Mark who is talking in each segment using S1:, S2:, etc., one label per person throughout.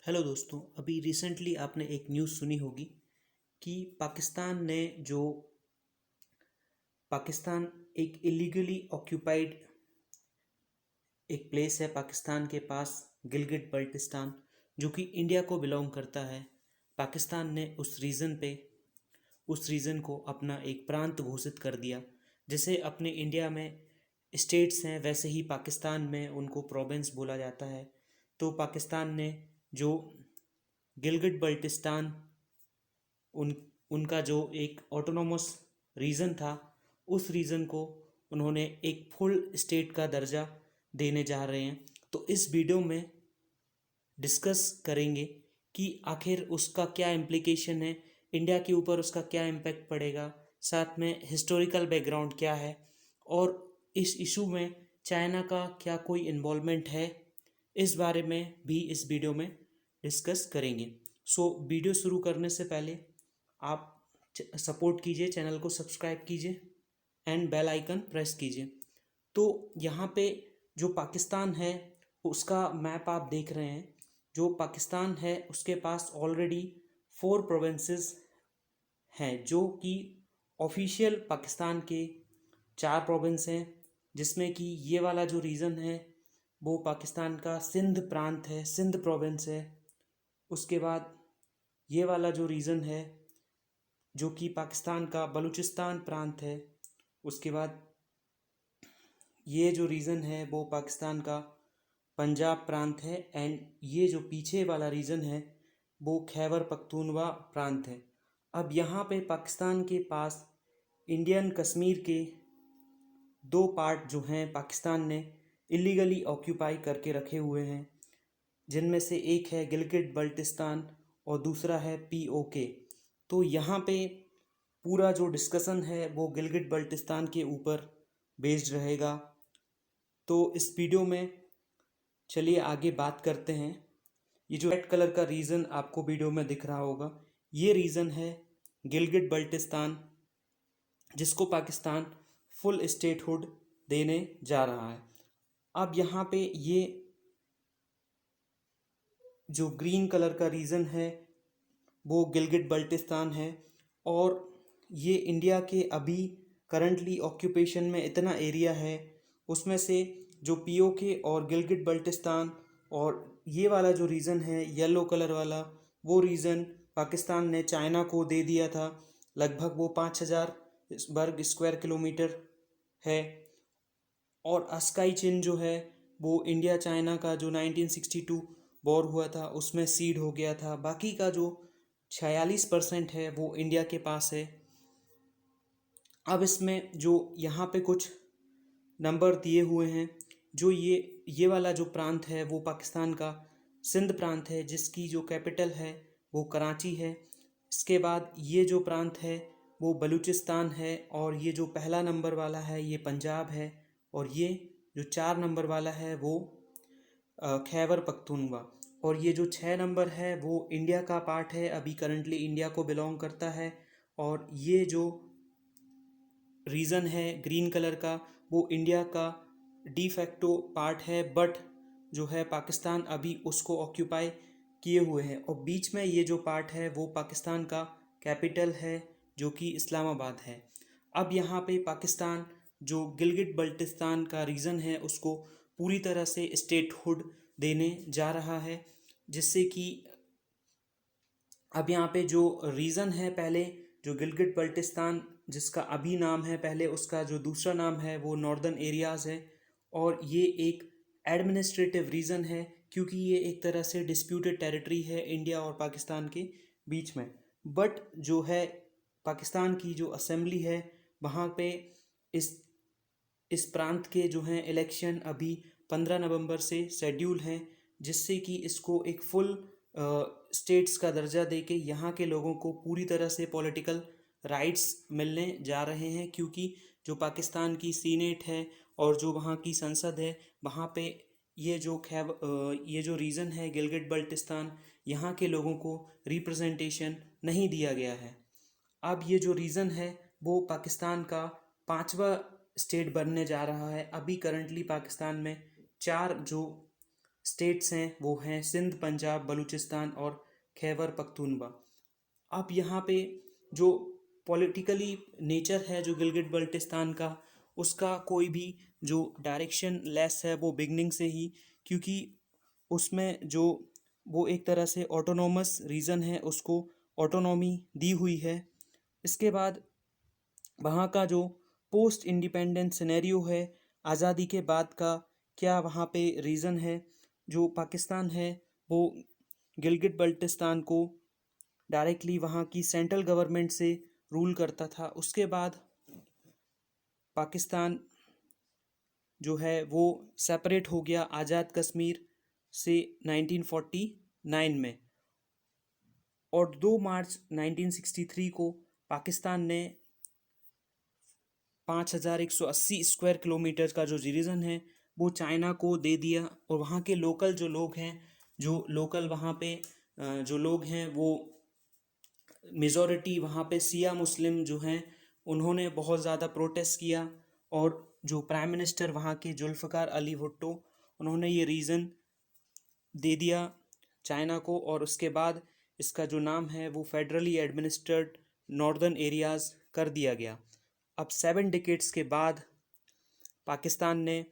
S1: Hello दोस्तों, अभी recently आपने एक न्यूज़ सुनी होगी कि पाकिस्तान एक इलीगली ऑक्यूपाइड एक प्लेस है पाकिस्तान के पास, गिलगिट बल्टिस्तान, जो कि इंडिया को बिलोंग करता है। पाकिस्तान ने उस रीजन को अपना एक प्रांत घोषित कर दिया। जैसे अपने इंडिया में स्टेट्स हैं, वैसे ही पाकिस्तान में उनको प्रोविंस बोला जाता है। तो पाकिस्तान ने जो गिलगिट बल्टिस्तान उन उनका जो एक ऑटोनोमस रीजन था, उस रीजन को उन्होंने एक फुल स्टेट का दर्जा देने जा रहे हैं। तो इस वीडियो में डिस्कस करेंगे कि आखिर उसका क्या इम्प्लीकेशन है, इंडिया के ऊपर उसका क्या इम्पैक्ट पड़ेगा, साथ में हिस्टोरिकल बैकग्राउंड क्या है, और इस इशू में चाइना का क्या कोई इन्वॉल्वमेंट है, इस बारे में भी इस वीडियो में डिस्कस करेंगे। सो वीडियो शुरू करने से पहले आप सपोर्ट कीजिए, चैनल को सब्सक्राइब कीजिए एंड बेल आइकन प्रेस कीजिए। तो यहाँ पे जो पाकिस्तान है उसका मैप आप देख रहे हैं। जो पाकिस्तान है उसके पास ऑलरेडी 4 प्रोविंसेस हैं, जो कि ऑफिशियल पाकिस्तान के 4 प्रोविंस हैं, जिसमें कि ये वाला जो रीजन है वो पाकिस्तान का सिंध प्रांत है, सिंध प्रोविंस है। उसके बाद ये वाला जो रीजन है जो कि पाकिस्तान का बलूचिस्तान प्रांत है। उसके बाद ये जो रीजन है वो पाकिस्तान का पंजाब प्रांत है, एंड ये जो पीछे वाला रीजन है वो खैबर पख्तूनवा प्रांत है। अब यहाँ पे पाकिस्तान के पास इंडियन कश्मीर के 2 पार्ट जो हैं पाकिस्तान ने इलीगली ऑक्यूपाई करके रखे हुए हैं, जिनमें से एक है गिलगिट बल्टिस्तान और दूसरा है पीओके। तो यहाँ पे पूरा जो डिस्कशन है वो गिलगिट बल्टिस्तान के ऊपर बेस्ड रहेगा। तो इस वीडियो में चलिए आगे बात करते हैं। ये जो रेड कलर का रीजन आपको वीडियो में दिख रहा होगा, ये रीजन है गिलगिट बल्टिस्तान, जिसको पाकिस्तान फुल स्टेटहुड देने जा रहा है। अब यहाँ पे ये जो ग्रीन कलर का रीजन है वो गिलगिट बल्टिस्तान है, और ये इंडिया के अभी करंटली ऑक्यूपेशन में इतना एरिया है, उसमें से जो पीओके और गिलगिट बल्टिस्तान और ये वाला जो रीजन है येलो कलर वाला, वो रीजन पाकिस्तान ने चाइना को दे दिया था। लगभग वो 5000 वर्ग स्क्वायर किलोमीटर है। और अस्काई चिन जो है वो इंडिया चाइना का जो 1962 वॉर हुआ था उसमें सीड हो गया था। बाकी का जो 46% है वो इंडिया के पास है। अब इसमें जो यहाँ पे कुछ नंबर दिए हुए हैं, जो ये वाला जो प्रांत है वो पाकिस्तान का सिंध प्रांत है, जिसकी जो कैपिटल है वो कराची है। इसके बाद ये जो प्रांत है वो बलूचिस्तान है, और ये जो पहला नंबर वाला है ये पंजाब है, और ये जो 4 नंबर वाला है वो खैबर पख्तूनवा, और ये जो 6 नंबर है वो इंडिया का पार्ट है, अभी करंटली इंडिया को बिलोंग करता है। और ये जो रीजन है ग्रीन कलर का वो इंडिया का डी फैक्टो पार्ट है, बट जो है पाकिस्तान अभी उसको ऑक्यूपाई किए हुए हैं। और बीच में ये जो पार्ट है वो पाकिस्तान का कैपिटल है, जो कि इस्लामाबाद है। अब यहाँ पे पाकिस्तान जो गिलगिट बल्टिस्तान का रीजन है उसको पूरी तरह से स्टेटहुड देने जा रहा है, जिससे कि अब यहाँ पे जो रीजन है, पहले जो गिलगिट बल्टिस्तान जिसका अभी नाम है, पहले उसका जो दूसरा नाम है वो नॉर्दर्न एरियाज़ है। और ये एक एडमिनिस्ट्रेटिव रीजन है, क्योंकि ये एक तरह से डिस्प्यूटेड टेरिटरी है इंडिया और पाकिस्तान के बीच में। बट जो है पाकिस्तान की जो असेंबली है वहाँ पे इस इस प्रांत के जो हैं इलेक्शन अभी 15 नवंबर से शेड्यूल हैं, जिससे कि इसको एक फुल स्टेट्स का दर्जा देके यहाँ के लोगों को पूरी तरह से पॉलिटिकल राइट्स मिलने जा रहे हैं। क्योंकि जो पाकिस्तान की सीनेट है और जो वहाँ की संसद है, वहाँ पे ये जो रीजन है गिलगिट बल्टिस्तान, यहाँ के लोगों को रिप्रेजेंटेशन नहीं दिया गया है। अब ये जो रीजन है वो पाकिस्तान का 5वां स्टेट बनने जा रहा है। अभी करंटली पाकिस्तान में 4 जो स्टेट्स हैं वो हैं सिंध, पंजाब, बलूचिस्तान और खैबर पख्तूनवा। अब यहाँ पे जो पॉलिटिकली नेचर है जो गिलगिट बल्टिस्तान का, उसका कोई भी जो डायरेक्शन लेस है वो बिगनिंग से ही, क्योंकि उसमें जो वो एक तरह से ऑटोनोमस रीजन है उसको ऑटोनॉमी दी हुई है। इसके बाद वहाँ का जो पोस्ट इंडिपेंडेंस सिनेरियो है, आज़ादी के बाद का क्या वहाँ पे रीज़न है, जो पाकिस्तान है वो गिलगिट बल्टिस्तान को डायरेक्टली वहाँ की सेंट्रल गवर्नमेंट से रूल करता था। उसके बाद पाकिस्तान जो है वो सेपरेट हो गया आज़ाद कश्मीर से 1949 में, और 2 मार्च 1963 को पाकिस्तान ने 5180 स्क्वायर किलोमीटर का जो रीजन है वो चाइना को दे दिया। और वहाँ के लोकल जो लोग हैं, जो लोकल वहाँ पे जो लोग हैं वो मेजॉरिटी वहाँ पे सिया मुस्लिम जो हैं, उन्होंने बहुत ज़्यादा प्रोटेस्ट किया। और जो प्राइम मिनिस्टर वहाँ के जुल्फ़िकार अली भुट्टो, उन्होंने ये रीज़न दे दिया चाइना को। और उसके बाद इसका जो नाम है वो फेडरली एडमिनिस्ट्रेड नॉर्दर्न एरियाज़ कर दिया गया। अब 7 डिकेड्स के बाद पाकिस्तान ने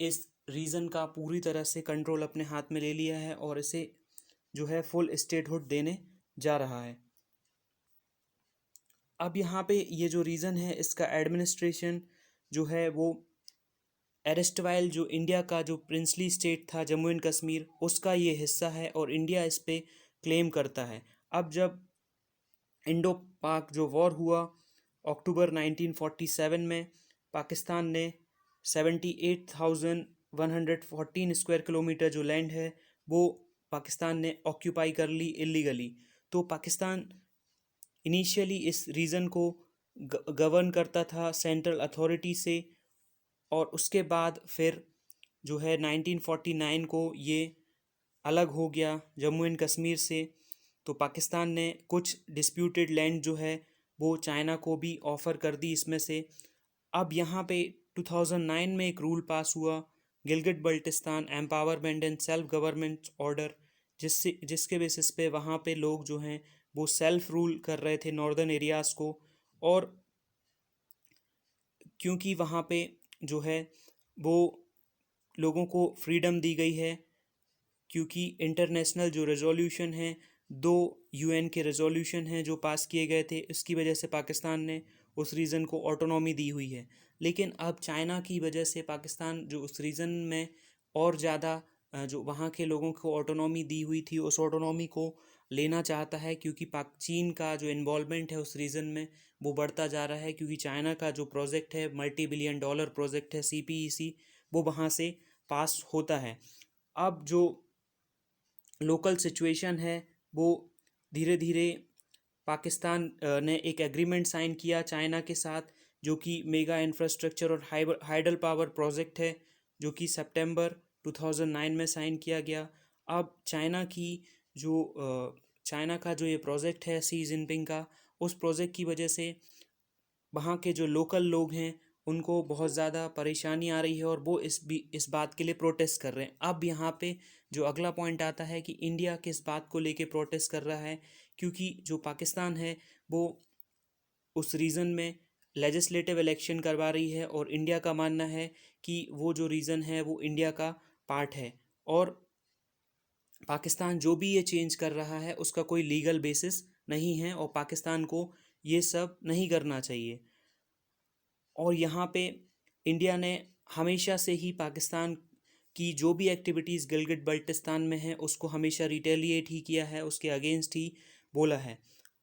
S1: इस रीजन का पूरी तरह से कंट्रोल अपने हाथ में ले लिया है और इसे जो है फुल स्टेटहुड देने जा रहा है। अब यहाँ पे ये जो रीजन है इसका एडमिनिस्ट्रेशन जो है वो एरेस्टवाइल जो इंडिया का जो प्रिंसली स्टेट था जम्मू एंड कश्मीर, उसका ये हिस्सा है और इंडिया इस पे क्लेम करता है। अब जब इंडो पाक जो वॉर हुआ अक्टूबर 1947 में, पाकिस्तान ने 78,114 स्क्वायर किलोमीटर जो लैंड है वो पाकिस्तान ने ऑक्यूपाई कर ली इलीगली। तो पाकिस्तान इनिशियली इस रीजन को गवर्न करता था सेंट्रल अथॉरिटी से, और उसके बाद फिर जो है 1949 को ये अलग हो गया जम्मू एंड कश्मीर से। तो पाकिस्तान ने कुछ डिस्प्यूटेड लैंड जो है वो चाइना को भी ऑफ़र कर दी इसमें से। अब यहाँ पे 2009 में एक रूल पास हुआ, Gilgit Baltistan empowerment and self government order, जिसके बेसिस पे वहाँ पे लोग जो हैं वो सेल्फ रूल कर रहे थे नॉर्दर्न एरियाज़ को। और क्योंकि वहाँ पे जो है वो लोगों को फ्रीडम दी गई है, क्योंकि इंटरनेशनल जो रेजोल्यूशन है, 2 यूएन के रेजोल्यूशन हैं जो पास किए गए थे, इसकी वजह से पाकिस्तान ने उस रीजन को ऑटोनॉमी दी हुई है। लेकिन अब चाइना की वजह से पाकिस्तान जो उस रीजन में और ज़्यादा जो वहाँ के लोगों को ऑटोनॉमी दी हुई थी उस ऑटोनॉमी को लेना चाहता है, क्योंकि पाक चीन का जो इन्वॉल्वमेंट है उस रीजन में वो बढ़ता जा रहा है। क्योंकि चाइना का जो प्रोजेक्ट है, मल्टी बिलियन डॉलर प्रोजेक्ट है CPEC, वो वहाँ से पास होता है। अब जो लोकल सिचुएशन है वो धीरे धीरे पाकिस्तान ने एक एग्रीमेंट साइन किया चाइना के साथ, जो कि मेगा इंफ्रास्ट्रक्चर और हाइडल पावर प्रोजेक्ट है, जो कि सितंबर 2009 में साइन किया गया। अब चाइना का जो ये प्रोजेक्ट है सी जिनपिंग का, उस प्रोजेक्ट की वजह से वहाँ के जो लोकल लोग हैं उनको बहुत ज़्यादा परेशानी आ रही है और वो इस बात के लिए प्रोटेस्ट कर रहे हैं। अब यहाँ पे जो अगला पॉइंट आता है कि इंडिया किस बात को लेके प्रोटेस्ट कर रहा है, क्योंकि जो पाकिस्तान है वो उस रीजन में लेजिस्लेटिव इलेक्शन करवा रही है और इंडिया का मानना है कि वो जो रीजन है वो इंडिया का पार्ट है, और पाकिस्तान जो भी ये चेंज कर रहा है उसका कोई लीगल बेसिस नहीं है और पाकिस्तान को ये सब नहीं करना चाहिए। और यहाँ पे इंडिया ने हमेशा से ही पाकिस्तान की जो भी एक्टिविटीज़ गिलगिट बल्टिस्तान में है उसको हमेशा रिटेलिएट ही किया है, उसके अगेंस्ट ही बोला है।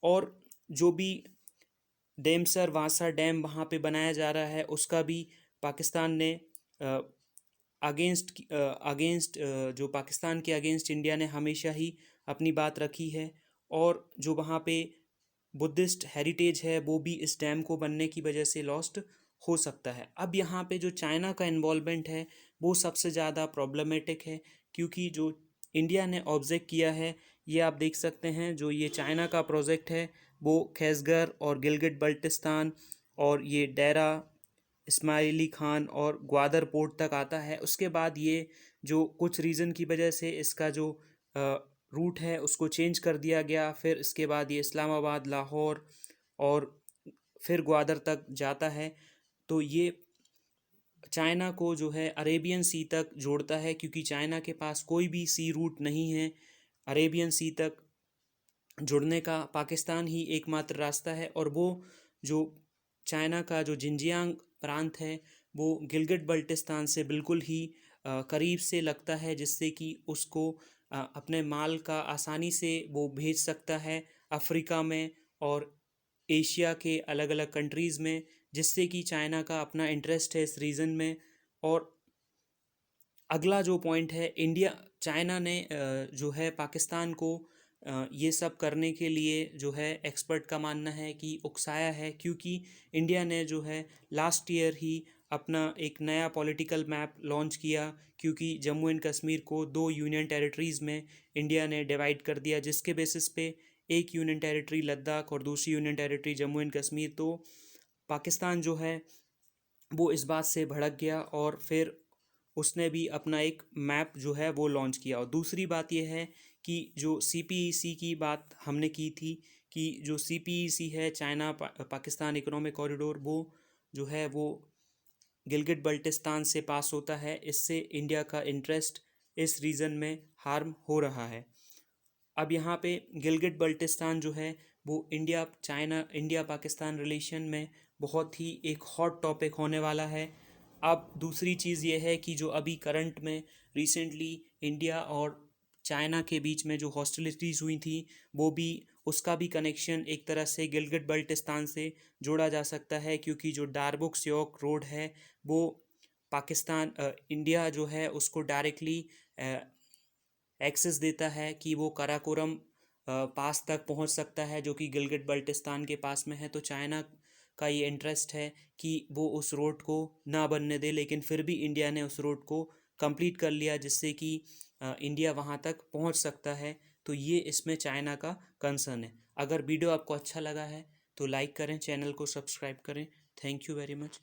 S1: और जो भी डेमसर वासा डैम वहाँ पे बनाया जा रहा है उसका भी पाकिस्तान ने अगेंस्ट जो पाकिस्तान के अगेंस्ट इंडिया ने हमेशा ही अपनी बात रखी है। और जो वहाँ पे बुद्धिस्ट हेरिटेज है वो भी इस डैम को बनने की वजह से लॉस्ट हो सकता है। अब यहाँ पे जो चाइना का इन्वॉल्वमेंट है वो सबसे ज़्यादा प्रॉब्लमेटिक है, क्योंकि जो इंडिया ने ऑब्जेक्ट किया है, ये आप देख सकते हैं, जो ये चाइना का प्रोजेक्ट है वो खैसगर और गिलगिट बल्टिस्तान और ये डेरा इस्माइली खान और ग्वादर पोर्ट तक आता है। उसके बाद ये जो कुछ रीज़न की वजह से इसका जो रूट है उसको चेंज कर दिया गया। फिर इसके बाद ये इस्लामाबाद, लाहौर और फिर ग्वादर तक जाता है। तो ये चाइना को जो है अरेबियन सी तक जोड़ता है, क्योंकि चाइना के पास कोई भी सी रूट नहीं है। अरेबियन सी तक जुड़ने का पाकिस्तान ही एकमात्र रास्ता है। और वो जो चाइना का जो जिंजियांग प्रांत है वो गिलगित बल्टिस्तान से बिल्कुल ही करीब से लगता है, जिससे कि उसको अपने माल का आसानी से वो भेज सकता है अफ्रीका में और एशिया के अलग अलग कंट्रीज़ में, जिससे कि चाइना का अपना इंटरेस्ट है इस रीजन में। और अगला जो पॉइंट है, इंडिया चाइना ने जो है पाकिस्तान को ये सब करने के लिए जो है एक्सपर्ट का मानना है कि उकसाया है, क्योंकि इंडिया ने जो है लास्ट ईयर ही अपना एक नया पॉलिटिकल मैप लॉन्च किया, क्योंकि जम्मू एंड कश्मीर को 2 यूनियन टेरिटरीज़ में इंडिया ने डिवाइड कर दिया, जिसके बेसिस पे एक यूनियन टेरिटरी लद्दाख और दूसरी union territory Jammu and Kashmir. तो पाकिस्तान जो है वो इस बात से भड़क गया और फिर उसने भी अपना एक मैप जो है वो लॉन्च किया। और दूसरी बात यह है कि जो सीपीईसी की बात हमने की थी, कि जो सीपीईसी है चाइना पाकिस्तान इकोनॉमिक कॉरिडोर, वो जो है वो गिलगित बल्टिस्तान से पास होता है। इससे इंडिया का इंटरेस्ट इस रीजन में हार्म हो रहा है। अब यहाँ पे गिलगित बल्टिस्तान जो है वो इंडिया पाकिस्तान रिलेशन में बहुत ही एक हॉट टॉपिक होने वाला है। अब दूसरी चीज़ ये है कि जो अभी करंट में रिसेंटली इंडिया और चाइना के बीच में जो हॉस्टिलिटीज़ हुई थी, वो भी उसका भी कनेक्शन एक तरह से गिलगित बल्टिस्तान से जोड़ा जा सकता है, क्योंकि जो डारबुक स्योक रोड है वो इंडिया जो है उसको डायरेक्टली एक्सेस देता है कि वो कराकोरम पास तक पहुंच सकता है, जो कि गिलगित बल्टिस्तान के पास में है। तो चाइना का ये इंटरेस्ट है कि वो उस रोड को ना बनने दे, लेकिन फिर भी इंडिया ने उस रोड को कंप्लीट कर लिया, जिससे कि इंडिया वहां तक पहुंच सकता है। तो ये इसमें चाइना का कंसर्न है। अगर वीडियो आपको अच्छा लगा है तो लाइक करें, चैनल को सब्सक्राइब करें। Thank you very much.